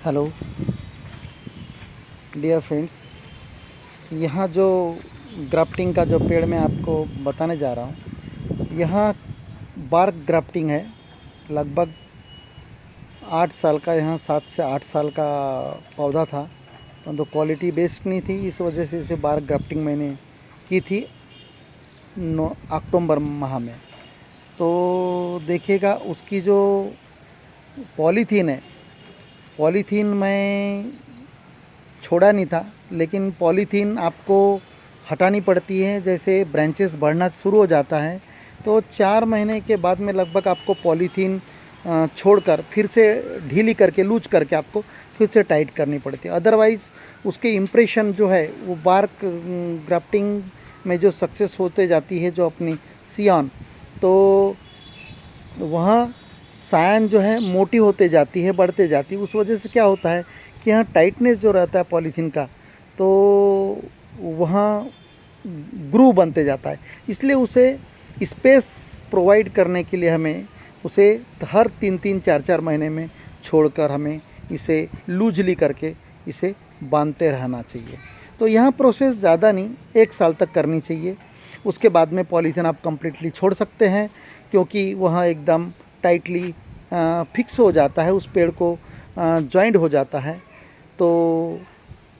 Hello dear friends, यहाँ जो grafting का जो पेड़ मैं आपको बताने जा रहा हूँ, यहाँ बार्क ग्राफ्टिंग है। लगभग 8 साल का, यहाँ 7 से 8 साल का पौधा था, तो क्वालिटी बेस्ट नहीं थी, इस वजह से इसे बार्क ग्राफ्टिंग मैंने की थी अक्टूबर माह में। तो देखिएगा उसकी जो पॉलीथीन है, पॉलीथीन मैं छोड़ा नहीं था, लेकिन पॉलीथीन आपको हटानी पड़ती है। जैसे ब्रांचेस बढ़ना शुरू हो जाता है तो 4 महीने के बाद में लगभग आपको पॉलीथीन छोड़कर फिर से ढीली करके, लूज करके आपको फिर से टाइट करनी पड़ती है। अदरवाइज़ उसके इम्प्रेशन जो है वो बार्क ग्राफ्टिंग में जो सक्सेस होते जाती है, जो अपनी सियान, तो वहाँ सायन जो है मोटी होते जाती है, बढ़ते जाती है। उस वजह से क्या होता है कि यहाँ टाइटनेस जो रहता है पॉलीथीन का, तो वहाँ ग्रूव बनते जाता है। इसलिए उसे स्पेस प्रोवाइड करने के लिए हमें उसे हर 3-3, 4-4 महीने में छोड़कर हमें इसे लूजली करके इसे बांधते रहना चाहिए। तो यहाँ प्रोसेस ज़्यादा नहीं, 1 साल तक करनी चाहिए। उसके बाद में पॉलीथीन आप कम्प्लीटली छोड़ सकते हैं, क्योंकि वहाँ एकदम टाइटली फिक्स हो जाता है, उस पेड़ को जॉइंट हो जाता है। तो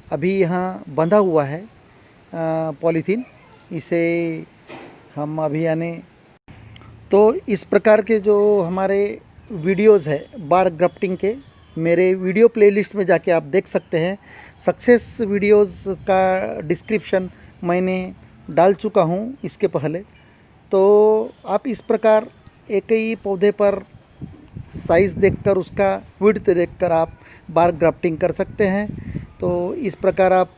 अभी यहाँ बंधा हुआ है पॉलीथीन, इसे हम अभी यानी, तो इस प्रकार के जो हमारे वीडियोस है बार ग्राफ्टिंग के, मेरे वीडियो प्लेलिस्ट में जाके आप देख सकते हैं। सक्सेस वीडियोस का डिस्क्रिप्शन मैंने डाल चुका हूँ इसके पहले। तो आप इस प्रकार एक ही पौधे पर साइज़ देखकर, उसका विड्थ देखकर आप बार ग्राफ्टिंग कर सकते हैं। तो इस प्रकार आप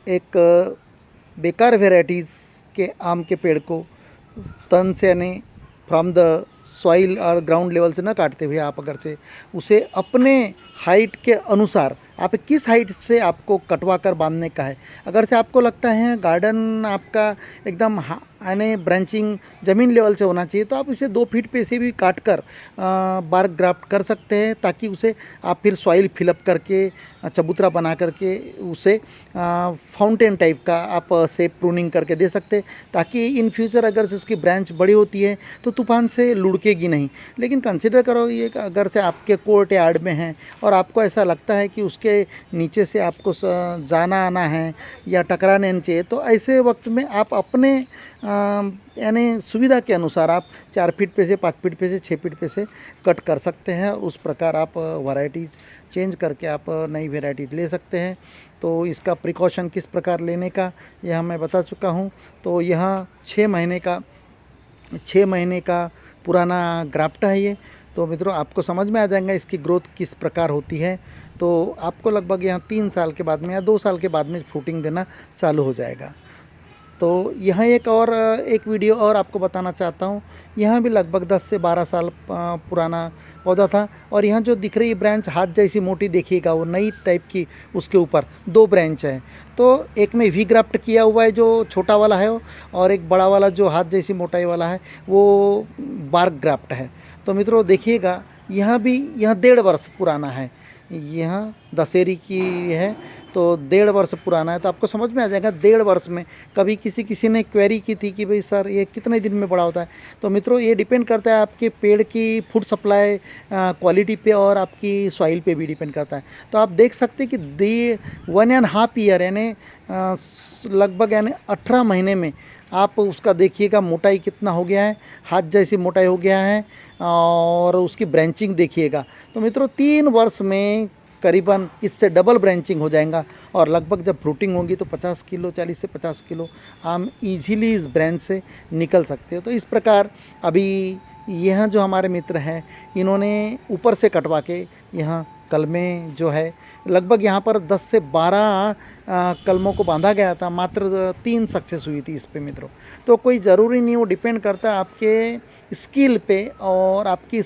एक बेकार वेराइटीज़ के आम के पेड़ को तन से, यानी फ्रॉम द सॉइल और ग्राउंड लेवल से न काटते हुए, आप अगर से उसे अपने हाइट के अनुसार, आप किस हाइट से आपको कटवा कर बांधने का है। अगर से आपको लगता है गार्डन आपका एकदम यानी ब्रांचिंग ज़मीन लेवल से होना चाहिए, तो आप इसे 2 फीट पे से भी काट कर बार ग्राफ्ट कर सकते हैं, ताकि उसे आप फिर सॉइल फिलअप करके चबूतरा बना करके उसे फाउंटेन टाइप का आप सेप प्रूनिंग करके दे सकते हैं, ताकि इन फ्यूचर अगर से उसकी ब्रांच बड़ी होती है तो तूफान से लुढ़केगी नहीं। लेकिन कंसिडर करो ये कि अगर से आपके कोर्ट यार्ड में है और आपको ऐसा लगता है कि उसके नीचे से आपको जाना आना है या टकराने नहीं चाहिए, तो ऐसे वक्त में आप अपने यानी सुविधा के अनुसार आप 4 फीट पे से, 5 फीट पे से, 6 फीट पे से कट कर सकते हैं। उस प्रकार आप वैरायटीज़ चेंज करके आप नई वैरायटी ले सकते हैं। तो इसका प्रिकॉशन किस प्रकार लेने का यह मैं बता चुका हूँ। तो यहाँ 6 महीने का पुराना ग्राफ्ट है ये। तो मित्रों, आपको समझ में आ जाएगा इसकी ग्रोथ किस प्रकार होती है। तो आपको लगभग यहाँ 3 साल के बाद में या 2 साल के बाद में फ्रूटिंग देना चालू हो जाएगा। तो यहाँ एक वीडियो और आपको बताना चाहता हूँ। यहाँ भी लगभग 10 से 12 साल पुराना पौधा था, और यहाँ जो दिख रही ब्रांच हाथ जैसी मोटी देखिएगा, वो नई टाइप की, उसके ऊपर 2 ब्रांच है। तो एक में वी ग्राफ्ट किया हुआ है जो छोटा वाला है, और एक बड़ा वाला जो हाथ जैसी मोटाई वाला है वो बार्क ग्राफ्ट है। तो मित्रों देखिएगा, यहाँ भी, यह 1.5 वर्ष पुराना है, यह दशहरी की है, तो 1.5 वर्ष पुराना है। तो आपको समझ में आ जाएगा 1.5 वर्ष में। कभी किसी ने क्वेरी की थी कि भाई सर ये कितने दिन में बड़ा होता है। तो मित्रों ये डिपेंड करता है आपके पेड़ की फूड सप्लाई क्वालिटी पे, और आपकी सॉइल पे भी डिपेंड करता है। तो आप देख सकते हैं कि 1.5 ईयर यानी लगभग यानी 18 महीने में आप उसका देखिएगा मोटाई कितना हो गया है, हाथ जैसी मोटाई हो गया है, और उसकी ब्रांचिंग देखिएगा। तो मित्रों 3 वर्ष में करीबन इससे डबल ब्रांचिंग हो जाएगा, और लगभग जब फ्रूटिंग होगी तो 50 किलो, 40 से 50 किलो आम ईजीली इस ब्रांच से निकल सकते हो। तो इस प्रकार अभी यह जो हमारे मित्र हैं, इन्होंने ऊपर से कटवा के यहाँ कलमें जो है, लगभग यहाँ पर 10 से 12 कलमों को बांधा गया था, मात्र 3 सक्सेस हुई थी इस पे मित्रों। तो कोई ज़रूरी नहीं, वो डिपेंड करता है आपके स्किल पे और आपकी